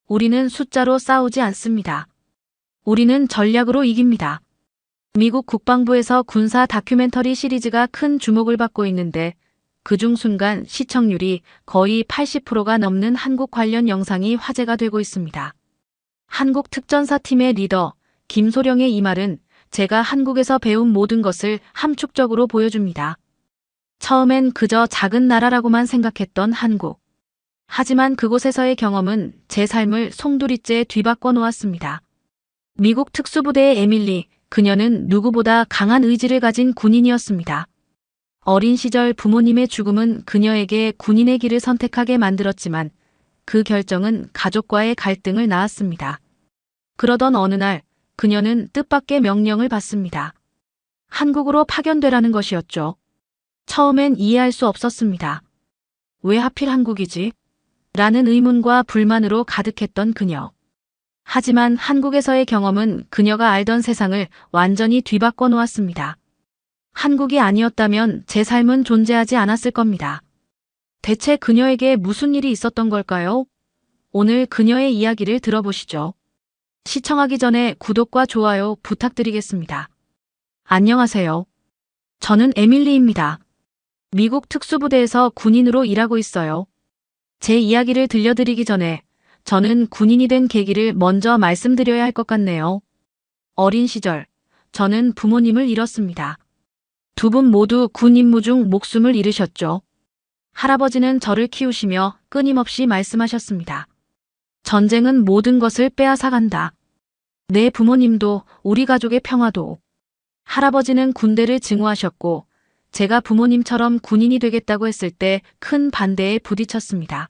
우리는 숫자로 싸우지 않습니다. 우리는 전략으로 이깁니다. 미국 국방부에서 군사 다큐멘터리 시리즈가 큰 주목을 받고 있는데 그중 순간 시청률이 거의 80%가 넘는 한국 관련 영상이 화제가 되고 있습니다. 한국 특전사팀의 리더 김소령의 이 말은 제가 한국에서 배운 모든 것을 함축적으로 보여줍니다. 처음엔 그저 작은 나라라고만 생각했던 한국. 하지만 그곳에서의 경험은 제 삶을 송두리째 뒤바꿔 놓았습니다. 미국 특수부대의 에밀리, 그녀는 누구보다 강한 의지를 가진 군인이었습니다. 어린 시절 부모님의 죽음은 그녀에게 군인의 길을 선택하게 만들었지만 그 결정은 가족과의 갈등을 낳았습니다. 그러던 어느 날 그녀는 뜻밖의 명령을 받습니다. 한국으로 파견되라는 것이었죠. 처음엔 이해할 수 없었습니다. 왜 하필 한국이지? 라는 의문과 불만으로 가득했던 그녀. 하지만 한국에서의 경험은 그녀가 알던 세상을 완전히 뒤바꿔 놓았습니다. 한국이 아니었다면 제 삶은 존재하지 않았을 겁니다. 대체 그녀에게 무슨 일이 있었던 걸까요? 오늘 그녀의 이야기를 들어보시죠. 시청하기 전에 구독과 좋아요 부탁드리겠습니다. 안녕하세요. 저는 에밀리입니다. 미국 특수부대에서 군인으로 일하고 있어요. 제 이야기를 들려드리기 전에 저는 군인이 된 계기를 먼저 말씀드려야 할 것 같네요. 어린 시절, 저는 부모님을 잃었습니다. 두 분 모두 군 임무 중 목숨을 잃으셨죠. 할아버지는 저를 키우시며 끊임없이 말씀하셨습니다. 전쟁은 모든 것을 빼앗아간다. 내 부모님도 우리 가족의 평화도. 할아버지는 군대를 증오하셨고 제가 부모님처럼 군인이 되겠다고 했을 때 큰 반대에 부딪혔습니다.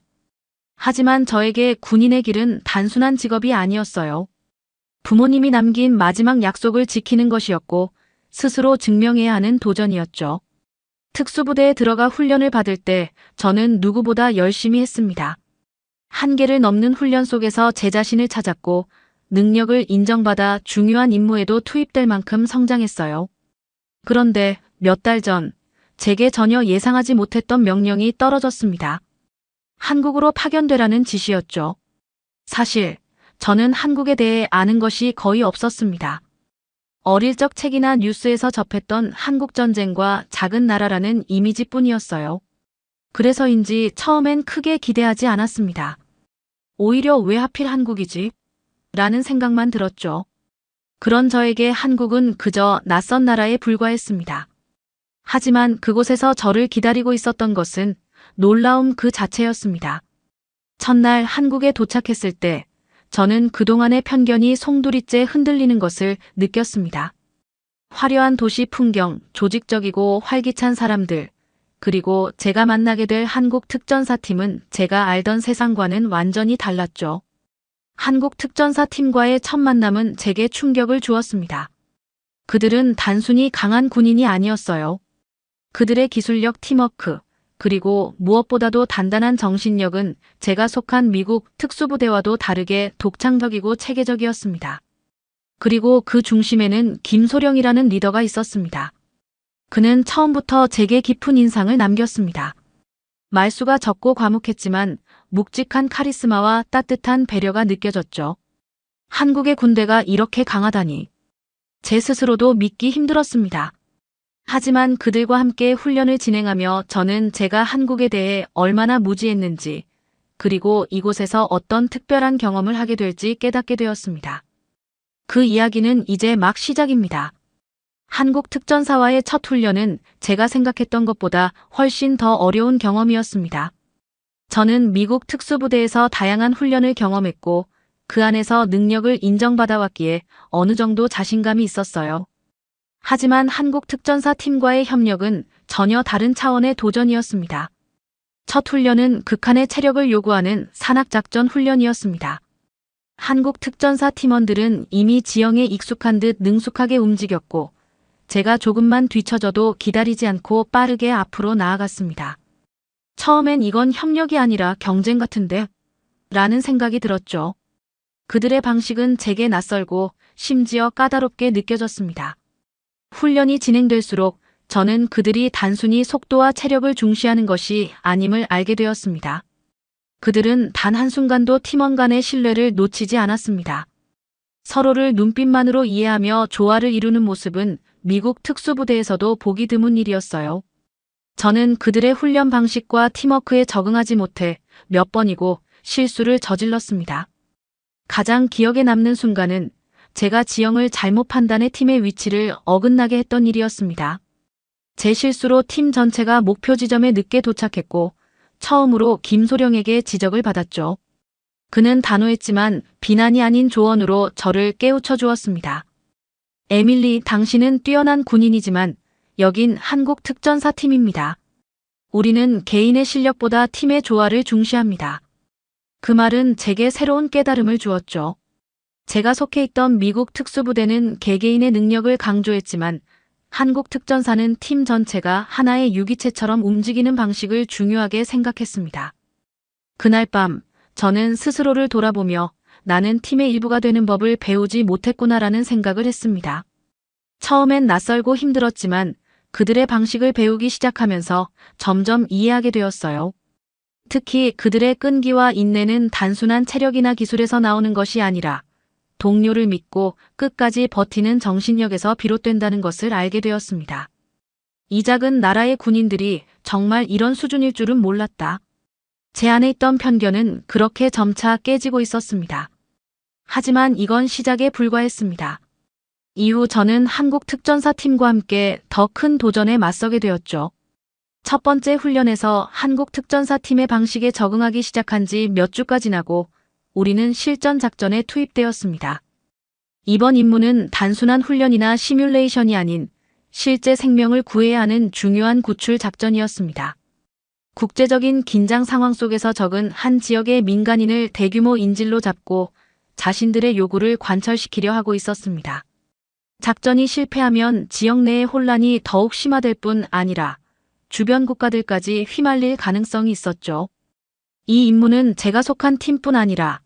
하지만 저에게 군인의 길은 단순한 직업이 아니었어요. 부모님이 남긴 마지막 약속을 지키는 것이었고 스스로 증명해야 하는 도전이었죠. 특수부대에 들어가 훈련을 받을 때 저는 누구보다 열심히 했습니다. 한계를 넘는 훈련 속에서 제 자신을 찾았고 능력을 인정받아 중요한 임무에도 투입될 만큼 성장했어요. 그런데 몇 달 전, 제게 전혀 예상하지 못했던 명령이 떨어졌습니다. 한국으로 파견되라는 지시였죠. 사실 저는 한국에 대해 아는 것이 거의 없었습니다. 어릴 적 책이나 뉴스에서 접했던 한국전쟁과 작은 나라라는 이미지뿐이었어요. 그래서인지 처음엔 크게 기대하지 않았습니다. 오히려 왜 하필 한국이지? 라는 생각만 들었죠. 그런 저에게 한국은 그저 낯선 나라에 불과했습니다. 하지만 그곳에서 저를 기다리고 있었던 것은 놀라움 그 자체였습니다. 첫날 한국에 도착했을 때 저는 그동안의 편견이 송두리째 흔들리는 것을 느꼈습니다. 화려한 도시 풍경, 조직적이고 활기찬 사람들, 그리고 제가 만나게 될 한국 특전사팀은 제가 알던 세상과는 완전히 달랐죠. 한국 특전사팀과의 첫 만남은 제게 충격을 주었습니다. 그들은 단순히 강한 군인이 아니었어요. 그들의 기술력, 팀워크, 그리고 무엇보다도 단단한 정신력은 제가 속한 미국 특수부대와도 다르게 독창적이고 체계적이었습니다. 그리고 그 중심에는 김소령이라는 리더가 있었습니다. 그는 처음부터 제게 깊은 인상을 남겼습니다. 말수가 적고 과묵했지만 묵직한 카리스마와 따뜻한 배려가 느껴졌죠. 한국의 군대가 이렇게 강하다니. 제 스스로도 믿기 힘들었습니다. 하지만 그들과 함께 훈련을 진행하며 저는 제가 한국에 대해 얼마나 무지했는지, 그리고 이곳에서 어떤 특별한 경험을 하게 될지 깨닫게 되었습니다. 그 이야기는 이제 막 시작입니다. 한국 특전사와의 첫 훈련은 제가 생각했던 것보다 훨씬 더 어려운 경험이었습니다. 저는 미국 특수부대에서 다양한 훈련을 경험했고 그 안에서 능력을 인정받아왔기에 어느 정도 자신감이 있었어요. 하지만 한국 특전사 팀과의 협력은 전혀 다른 차원의 도전이었습니다. 첫 훈련은 극한의 체력을 요구하는 산악작전 훈련이었습니다. 한국 특전사 팀원들은 이미 지형에 익숙한 듯 능숙하게 움직였고 제가 조금만 뒤처져도 기다리지 않고 빠르게 앞으로 나아갔습니다. 처음엔 이건 협력이 아니라 경쟁 같은데? 라는 생각이 들었죠. 그들의 방식은 제게 낯설고 심지어 까다롭게 느껴졌습니다. 훈련이 진행될수록 저는 그들이 단순히 속도와 체력을 중시하는 것이 아님을 알게 되었습니다. 그들은 단 한순간도 팀원 간의 신뢰를 놓치지 않았습니다. 서로를 눈빛만으로 이해하며 조화를 이루는 모습은 미국 특수부대에서도 보기 드문 일이었어요. 저는 그들의 훈련 방식과 팀워크에 적응하지 못해 몇 번이고 실수를 저질렀습니다. 가장 기억에 남는 순간은 제가 지형을 잘못 판단해 팀의 위치를 어긋나게 했던 일이었습니다. 제 실수로 팀 전체가 목표 지점에 늦게 도착했고 처음으로 김소령에게 지적을 받았죠. 그는 단호했지만 비난이 아닌 조언으로 저를 깨우쳐 주었습니다. 에밀리, 당신은 뛰어난 군인이지만 여긴 한국 특전사 팀입니다. 우리는 개인의 실력보다 팀의 조화를 중시합니다. 그 말은 제게 새로운 깨달음을 주었죠. 제가 속해 있던 미국 특수부대는 개개인의 능력을 강조했지만 한국 특전사는 팀 전체가 하나의 유기체처럼 움직이는 방식을 중요하게 생각했습니다. 그날 밤 저는 스스로를 돌아보며 나는 팀의 일부가 되는 법을 배우지 못했구나라는 생각을 했습니다. 처음엔 낯설고 힘들었지만 그들의 방식을 배우기 시작하면서 점점 이해하게 되었어요. 특히 그들의 끈기와 인내는 단순한 체력이나 기술에서 나오는 것이 아니라 동료를 믿고 끝까지 버티는 정신력에서 비롯된다는 것을 알게 되었습니다. 이 작은 나라의 군인들이 정말 이런 수준일 줄은 몰랐다. 제 안에 있던 편견은 그렇게 점차 깨지고 있었습니다. 하지만 이건 시작에 불과했습니다. 이후 저는 한국 특전사 팀과 함께 더 큰 도전에 맞서게 되었죠. 첫 번째 훈련에서 한국 특전사 팀의 방식에 적응하기 시작한 지 몇 주가 지나고 우리는 실전 작전에 투입되었습니다. 이번 임무는 단순한 훈련이나 시뮬레이션이 아닌 실제 생명을 구해야 하는 중요한 구출 작전이었습니다. 국제적인 긴장 상황 속에서 적은 한 지역의 민간인을 대규모 인질로 잡고 자신들의 요구를 관철시키려 하고 있었습니다. 작전이 실패하면 지역 내의 혼란이 더욱 심화될 뿐 아니라 주변 국가들까지 휘말릴 가능성이 있었죠. 이 임무는 제가 속한 팀뿐 아니라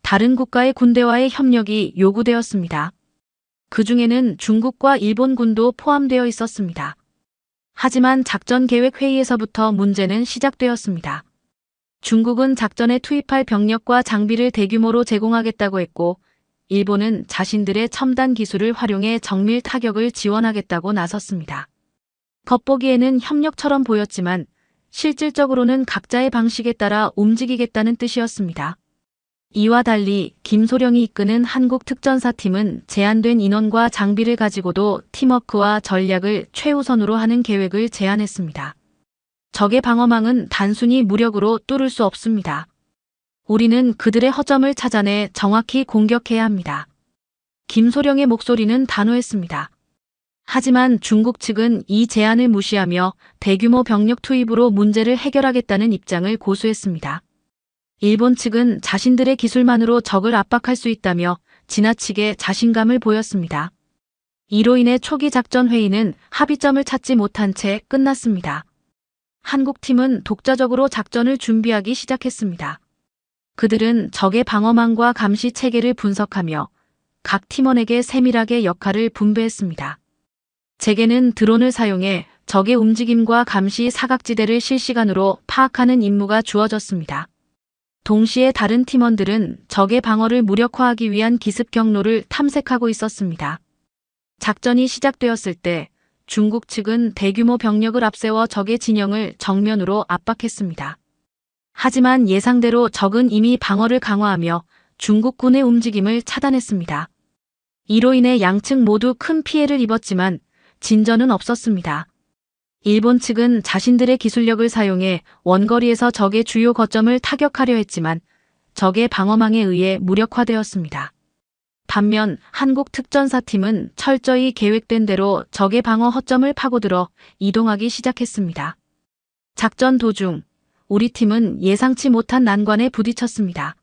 다른 국가의 군대와의 협력이 요구되었습니다. 그 중에는 중국과 일본군도 포함되어 있었습니다. 하지만 작전 계획 회의에서부터 문제는 시작되었습니다. 중국은 작전에 투입할 병력과 장비를 대규모로 제공하겠다고 했고 일본은 자신들의 첨단 기술을 활용해 정밀 타격을 지원하겠다고 나섰습니다. 겉보기에는 협력처럼 보였지만 실질적으로는 각자의 방식에 따라 움직이겠다는 뜻이었습니다. 이와 달리 김소령이 이끄는 한국 특전사 팀은 제한된 인원과 장비를 가지고도 팀워크와 전략을 최우선으로 하는 계획을 제안했습니다. 적의 방어망은 단순히 무력으로 뚫을 수 없습니다. 우리는 그들의 허점을 찾아내 정확히 공격해야 합니다. 김소령의 목소리는 단호했습니다. 하지만 중국 측은 이 제안을 무시하며 대규모 병력 투입으로 문제를 해결하겠다는 입장을 고수했습니다. 일본 측은 자신들의 기술만으로 적을 압박할 수 있다며 지나치게 자신감을 보였습니다. 이로 인해 초기 작전 회의는 합의점을 찾지 못한 채 끝났습니다. 한국 팀은 독자적으로 작전을 준비하기 시작했습니다. 그들은 적의 방어망과 감시 체계를 분석하며 각 팀원에게 세밀하게 역할을 분배했습니다. 제게는 드론을 사용해 적의 움직임과 감시 사각지대를 실시간으로 파악하는 임무가 주어졌습니다. 동시에 다른 팀원들은 적의 방어를 무력화하기 위한 기습 경로를 탐색하고 있었습니다. 작전이 시작되었을 때 중국 측은 대규모 병력을 앞세워 적의 진영을 정면으로 압박했습니다. 하지만 예상대로 적은 이미 방어를 강화하며 중국군의 움직임을 차단했습니다. 이로 인해 양측 모두 큰 피해를 입었지만 진전은 없었습니다. 일본 측은 자신들의 기술력을 사용해 원거리에서 적의 주요 거점을 타격하려 했지만 적의 방어망에 의해 무력화되었습니다. 반면 한국 특전사팀은 철저히 계획된 대로 적의 방어 허점을 파고들어 이동하기 시작했습니다. 작전 도중 우리 팀은 예상치 못한 난관에 부딪혔습니다.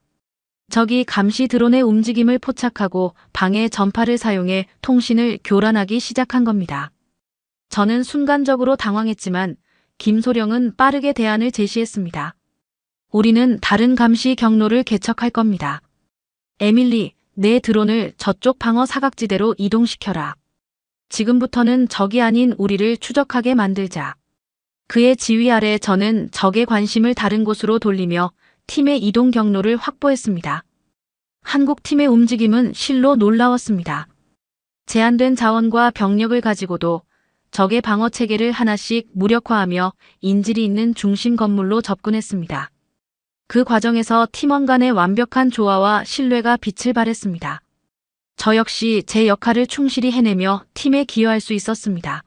적이 감시 드론의 움직임을 포착하고 방해 전파를 사용해 통신을 교란하기 시작한 겁니다. 저는 순간적으로 당황했지만 김소령은 빠르게 대안을 제시했습니다. 우리는 다른 감시 경로를 개척할 겁니다. 에밀리, 내 드론을 저쪽 방어 사각지대로 이동시켜라. 지금부터는 적이 아닌 우리를 추적하게 만들자. 그의 지휘 아래 저는 적의 관심을 다른 곳으로 돌리며 팀의 이동 경로를 확보했습니다. 한국 팀의 움직임은 실로 놀라웠습니다. 제한된 자원과 병력을 가지고도 적의 방어 체계를 하나씩 무력화하며 인질이 있는 중심 건물로 접근했습니다. 그 과정에서 팀원 간의 완벽한 조화와 신뢰가 빛을 발했습니다. 저 역시 제 역할을 충실히 해내며 팀에 기여할 수 있었습니다.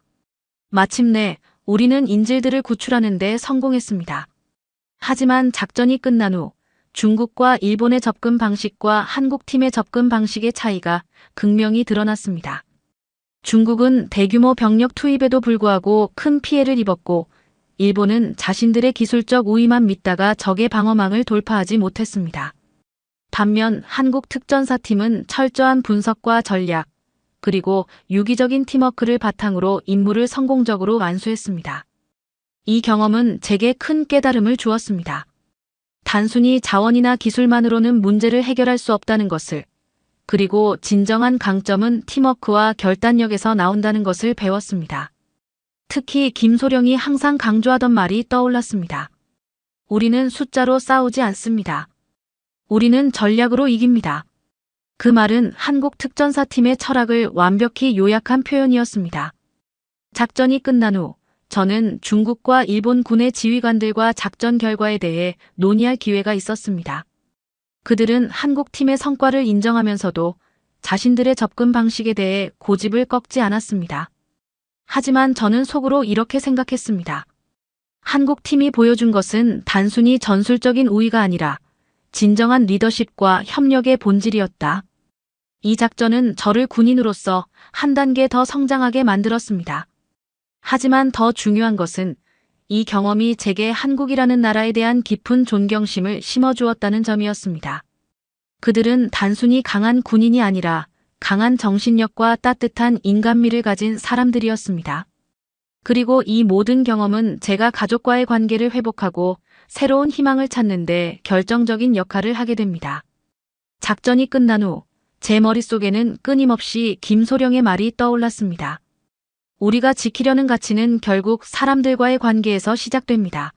마침내 우리는 인질들을 구출하는 데 성공했습니다. 하지만 작전이 끝난 후 중국과 일본의 접근 방식과 한국 팀의 접근 방식의 차이가 극명히 드러났습니다. 중국은 대규모 병력 투입에도 불구하고 큰 피해를 입었고 일본은 자신들의 기술적 우위만 믿다가 적의 방어망을 돌파하지 못했습니다. 반면 한국 특전사팀은 철저한 분석과 전략, 그리고 유기적인 팀워크를 바탕으로 임무를 성공적으로 완수했습니다. 이 경험은 제게 큰 깨달음을 주었습니다. 단순히 자원이나 기술만으로는 문제를 해결할 수 없다는 것을, 그리고 진정한 강점은 팀워크와 결단력에서 나온다는 것을 배웠습니다. 특히 김소령이 항상 강조하던 말이 떠올랐습니다. 우리는 숫자로 싸우지 않습니다. 우리는 전략으로 이깁니다. 그 말은 한국 특전사팀의 철학을 완벽히 요약한 표현이었습니다. 작전이 끝난 후 저는 중국과 일본 군의 지휘관들과 작전 결과에 대해 논의할 기회가 있었습니다. 그들은 한국 팀의 성과를 인정하면서도 자신들의 접근 방식에 대해 고집을 꺾지 않았습니다. 하지만 저는 속으로 이렇게 생각했습니다. 한국 팀이 보여준 것은 단순히 전술적인 우위가 아니라 진정한 리더십과 협력의 본질이었다. 이 작전은 저를 군인으로서 한 단계 더 성장하게 만들었습니다. 하지만 더 중요한 것은 이 경험이 제게 한국이라는 나라에 대한 깊은 존경심을 심어주었다는 점이었습니다. 그들은 단순히 강한 군인이 아니라 강한 정신력과 따뜻한 인간미를 가진 사람들이었습니다. 그리고 이 모든 경험은 제가 가족과의 관계를 회복하고 새로운 희망을 찾는 데 결정적인 역할을 하게 됩니다. 작전이 끝난 후 제 머릿속에는 끊임없이 김소령의 말이 떠올랐습니다. 우리가 지키려는 가치는 결국 사람들과의 관계에서 시작됩니다.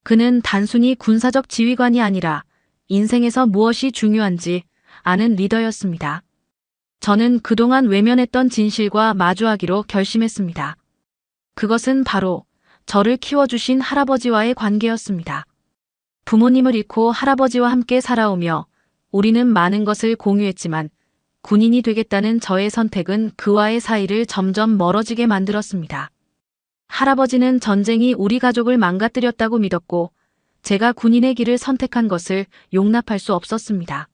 그는 단순히 군사적 지휘관이 아니라 인생에서 무엇이 중요한지 아는 리더였습니다. 저는 그동안 외면했던 진실과 마주하기로 결심했습니다. 그것은 바로 저를 키워주신 할아버지와의 관계였습니다. 부모님을 잃고 할아버지와 함께 살아오며 우리는 많은 것을 공유했지만 군인이 되겠다는 저의 선택은 그와의 사이를 점점 멀어지게 만들었습니다. 할아버지는 전쟁이 우리 가족을 망가뜨렸다고 믿었고 제가 군인의 길을 선택한 것을 용납할 수 없었습니다.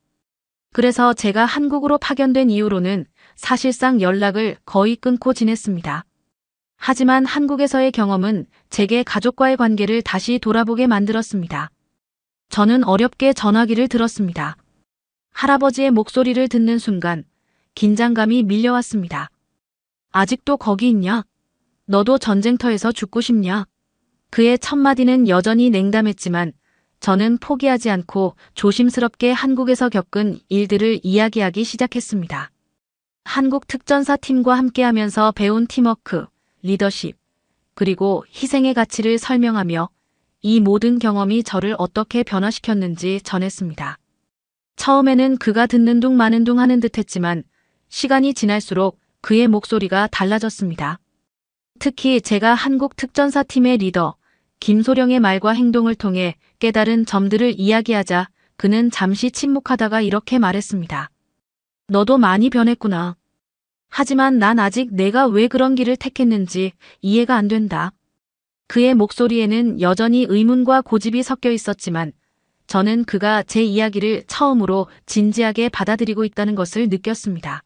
그래서 제가 한국으로 파견된 이후로는 사실상 연락을 거의 끊고 지냈습니다. 하지만 한국에서의 경험은 제게 가족과의 관계를 다시 돌아보게 만들었습니다. 저는 어렵게 전화기를 들었습니다. 할아버지의 목소리를 듣는 순간 긴장감이 밀려왔습니다. 아직도 거기 있냐? 너도 전쟁터에서 죽고 싶냐? 그의 첫 마디는 여전히 냉담했지만 저는 포기하지 않고 조심스럽게 한국에서 겪은 일들을 이야기하기 시작했습니다. 한국 특전사 팀과 함께하면서 배운 팀워크, 리더십, 그리고 희생의 가치를 설명하며 이 모든 경험이 저를 어떻게 변화시켰는지 전했습니다. 처음에는 그가 듣는 둥 마는 둥 하는 듯 했지만 시간이 지날수록 그의 목소리가 달라졌습니다. 특히 제가 한국 특전사팀의 리더 김소령의 말과 행동을 통해 깨달은 점들을 이야기하자 그는 잠시 침묵하다가 이렇게 말했습니다. 너도 많이 변했구나. 하지만 난 아직 내가 왜 그런 길을 택했는지 이해가 안 된다. 그의 목소리에는 여전히 의문과 고집이 섞여 있었지만 저는 그가 제 이야기를 처음으로 진지하게 받아들이고 있다는 것을 느꼈습니다.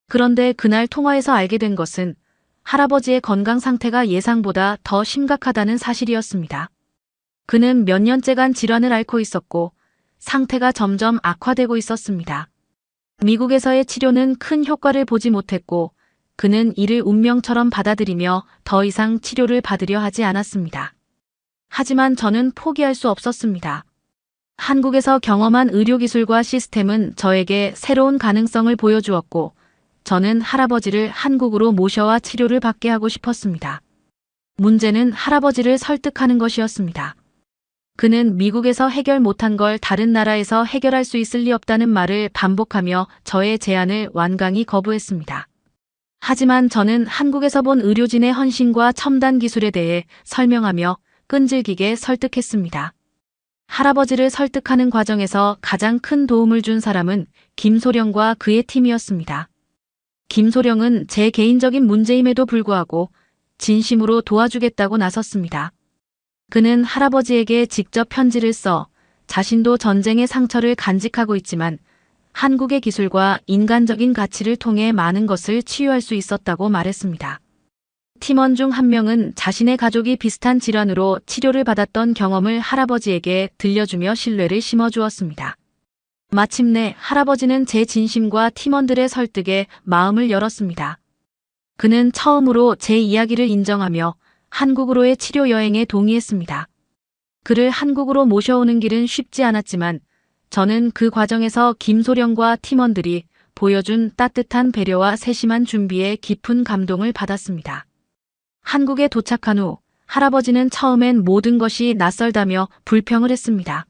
그런데 그날 통화에서 알게 된 것은 할아버지의 건강 상태가 예상보다 더 심각하다는 사실이었습니다. 그는 몇 년째간 질환을 앓고 있었고 상태가 점점 악화되고 있었습니다. 미국에서의 치료는 큰 효과를 보지 못했고 그는 이를 운명처럼 받아들이며 더 이상 치료를 받으려 하지 않았습니다. 하지만 저는 포기할 수 없었습니다. 한국에서 경험한 의료기술과 시스템은 저에게 새로운 가능성을 보여주었고 저는 할아버지를 한국으로 모셔와 치료를 받게 하고 싶었습니다. 문제는 할아버지를 설득하는 것이었습니다. 그는 미국에서 해결 못한 걸 다른 나라에서 해결할 수 있을 리 없다는 말을 반복하며 저의 제안을 완강히 거부했습니다. 하지만 저는 한국에서 본 의료진의 헌신과 첨단 기술에 대해 설명하며 끈질기게 설득했습니다. 할아버지를 설득하는 과정에서 가장 큰 도움을 준 사람은 김소령과 그의 팀이었습니다. 김소령은 제 개인적인 문제임에도 불구하고 진심으로 도와주겠다고 나섰습니다. 그는 할아버지에게 직접 편지를 써 자신도 전쟁의 상처를 간직하고 있지만 한국의 기술과 인간적인 가치를 통해 많은 것을 치유할 수 있었다고 말했습니다. 팀원 중 한 명은 자신의 가족이 비슷한 질환으로 치료를 받았던 경험을 할아버지에게 들려주며 신뢰를 심어주었습니다. 마침내 할아버지는 제 진심과 팀원들의 설득에 마음을 열었습니다. 그는 처음으로 제 이야기를 인정하며 한국으로의 치료 여행에 동의했습니다. 그를 한국으로 모셔오는 길은 쉽지 않았지만 저는 그 과정에서 김소령과 팀원들이 보여준 따뜻한 배려와 세심한 준비에 깊은 감동을 받았습니다. 한국에 도착한 후 할아버지는 처음엔 모든 것이 낯설다며 불평을 했습니다.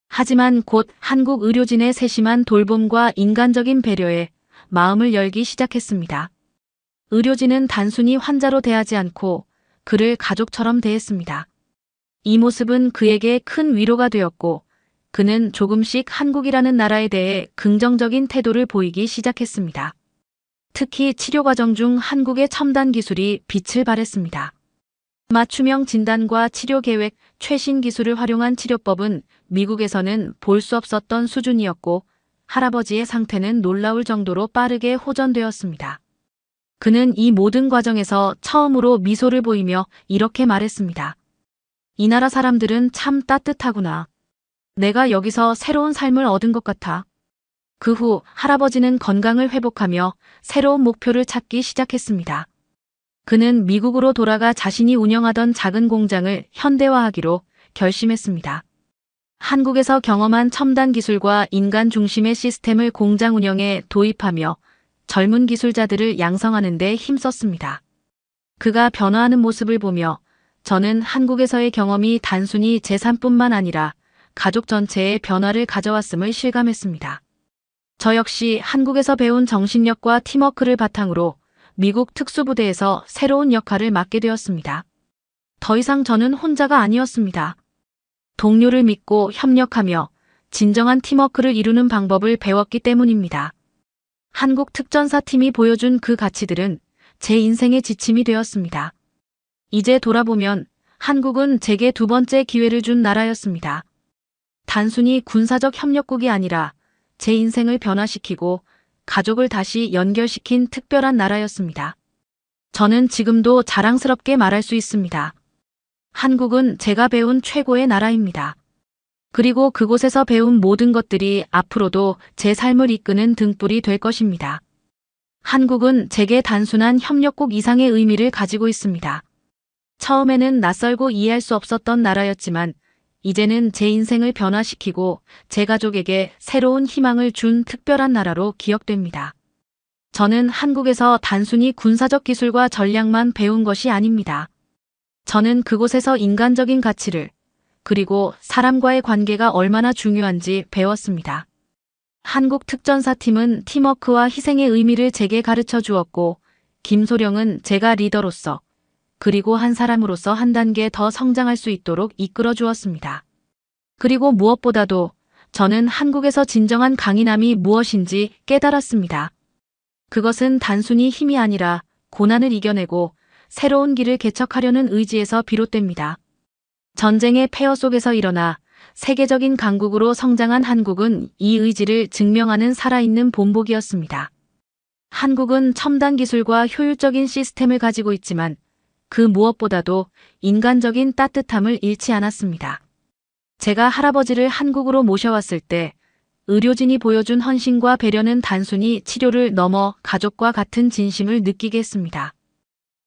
하지만 곧 한국 의료진의 세심한 돌봄과 인간적인 배려에 마음을 열기 시작했습니다. 의료진은 단순히 환자로 대하지 않고 그를 가족처럼 대했습니다. 이 모습은 그에게 큰 위로가 되었고 그는 조금씩 한국이라는 나라에 대해 긍정적인 태도를 보이기 시작했습니다. 특히 치료 과정 중 한국의 첨단 기술이 빛을 발했습니다. 맞춤형 진단과 치료 계획, 최신 기술을 활용한 치료법은 미국에서는 볼 수 없었던 수준이었고 할아버지의 상태는 놀라울 정도로 빠르게 호전되었습니다. 그는 이 모든 과정에서 처음으로 미소를 보이며 이렇게 말했습니다. 이 나라 사람들은 참 따뜻하구나. 내가 여기서 새로운 삶을 얻은 것 같아. 그 후 할아버지는 건강을 회복하며 새로운 목표를 찾기 시작했습니다. 그는 미국으로 돌아가 자신이 운영하던 작은 공장을 현대화하기로 결심했습니다. 한국에서 경험한 첨단 기술과 인간 중심의 시스템을 공장 운영에 도입하며 젊은 기술자들을 양성하는 데 힘썼습니다. 그가 변화하는 모습을 보며 저는 한국에서의 경험이 단순히 재산뿐만 아니라 가족 전체의 변화를 가져왔음을 실감했습니다. 저 역시 한국에서 배운 정신력과 팀워크를 바탕으로 미국 특수부대에서 새로운 역할을 맡게 되었습니다. 더 이상 저는 혼자가 아니었습니다. 동료를 믿고 협력하며 진정한 팀워크를 이루는 방법을 배웠기 때문입니다. 한국 특전사팀이 보여준 그 가치들은 제 인생의 지침이 되었습니다. 이제 돌아보면 한국은 제게 두 번째 기회를 준 나라였습니다. 단순히 군사적 협력국이 아니라 제 인생을 변화시키고 가족을 다시 연결시킨 특별한 나라였습니다. 저는 지금도 자랑스럽게 말할 수 있습니다. 한국은 제가 배운 최고의 나라입니다. 그리고 그곳에서 배운 모든 것들이 앞으로도 제 삶을 이끄는 등불이 될 것입니다. 한국은 제게 단순한 협력국 이상의 의미를 가지고 있습니다. 처음에는 낯설고 이해할 수 없었던 나라였지만 이제는 제 인생을 변화시키고 제 가족에게 새로운 희망을 준 특별한 나라로 기억됩니다. 저는 한국에서 단순히 군사적 기술과 전략만 배운 것이 아닙니다. 저는 그곳에서 인간적인 가치를 그리고 사람과의 관계가 얼마나 중요한지 배웠습니다. 한국 특전사팀은 팀워크와 희생의 의미를 제게 가르쳐 주었고 김소령은 제가 리더로서 그리고 한 사람으로서 한 단계 더 성장할 수 있도록 이끌어 주었습니다. 그리고 무엇보다도 저는 한국에서 진정한 강인함이 무엇인지 깨달았습니다. 그것은 단순히 힘이 아니라 고난을 이겨내고 새로운 길을 개척하려는 의지에서 비롯됩니다. 전쟁의 폐허 속에서 일어나 세계적인 강국으로 성장한 한국은 이 의지를 증명하는 살아있는 본보기였습니다. 한국은 첨단 기술과 효율적인 시스템을 가지고 있지만 그 무엇보다도 인간적인 따뜻함을 잃지 않았습니다. 제가 할아버지를 한국으로 모셔왔을 때 의료진이 보여준 헌신과 배려는 단순히 치료를 넘어 가족과 같은 진심을 느끼게 했습니다.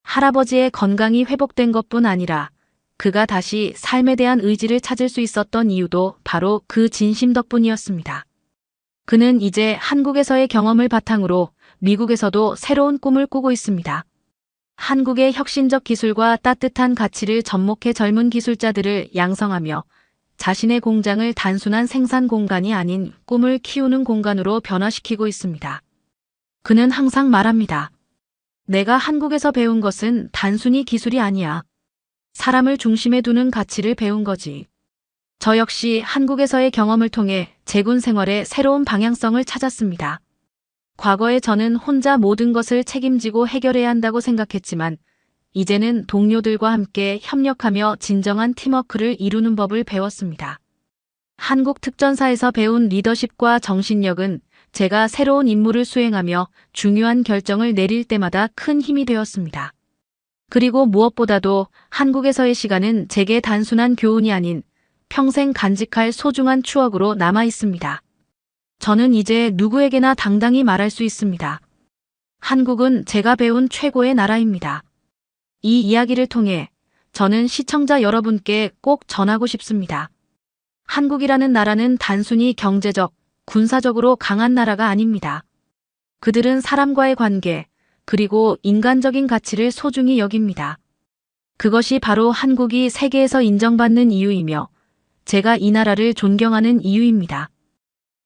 할아버지의 건강이 회복된 것뿐 아니라 그가 다시 삶에 대한 의지를 찾을 수 있었던 이유도 바로 그 진심 덕분이었습니다. 그는 이제 한국에서의 경험을 바탕으로 미국에서도 새로운 꿈을 꾸고 있습니다. 한국의 혁신적 기술과 따뜻한 가치를 접목해 젊은 기술자들을 양성하며 자신의 공장을 단순한 생산 공간이 아닌 꿈을 키우는 공간으로 변화시키고 있습니다. 그는 항상 말합니다. 내가 한국에서 배운 것은 단순히 기술이 아니야. 사람을 중심에 두는 가치를 배운 거지. 저 역시 한국에서의 경험을 통해 재군 생활의 새로운 방향성을 찾았습니다. 과거에 저는 혼자 모든 것을 책임지고 해결해야 한다고 생각했지만 이제는 동료들과 함께 협력하며 진정한 팀워크를 이루는 법을 배웠습니다. 한국 특전사에서 배운 리더십과 정신력은 제가 새로운 임무를 수행하며 중요한 결정을 내릴 때마다 큰 힘이 되었습니다. 그리고 무엇보다도 한국에서의 시간은 제게 단순한 교훈이 아닌 평생 간직할 소중한 추억으로 남아 있습니다. 저는 이제 누구에게나 당당히 말할 수 있습니다. 한국은 제가 배운 최고의 나라입니다. 이 이야기를 통해 저는 시청자 여러분께 꼭 전하고 싶습니다. 한국이라는 나라는 단순히 경제적, 군사적으로 강한 나라가 아닙니다. 그들은 사람과의 관계, 그리고 인간적인 가치를 소중히 여깁니다. 그것이 바로 한국이 세계에서 인정받는 이유이며 제가 이 나라를 존경하는 이유입니다.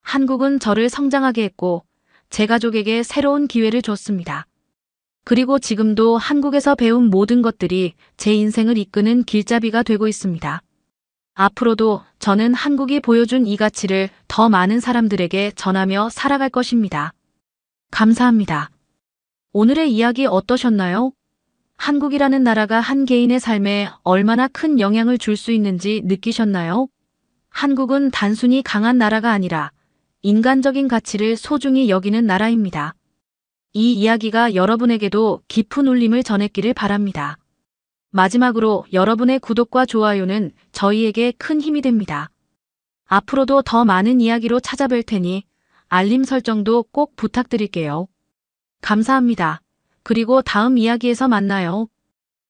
한국은 저를 성장하게 했고 제 가족에게 새로운 기회를 줬습니다. 그리고 지금도 한국에서 배운 모든 것들이 제 인생을 이끄는 길잡이가 되고 있습니다. 앞으로도 저는 한국이 보여준 이 가치를 더 많은 사람들에게 전하며 살아갈 것입니다. 감사합니다. 오늘의 이야기 어떠셨나요? 한국이라는 나라가 한 개인의 삶에 얼마나 큰 영향을 줄 수 있는지 느끼셨나요? 한국은 단순히 강한 나라가 아니라 인간적인 가치를 소중히 여기는 나라입니다. 이 이야기가 여러분에게도 깊은 울림을 전했기를 바랍니다. 마지막으로 여러분의 구독과 좋아요는 저희에게 큰 힘이 됩니다. 앞으로도 더 많은 이야기로 찾아뵐 테니 알림 설정도 꼭 부탁드릴게요. 감사합니다. 그리고 다음 이야기에서 만나요.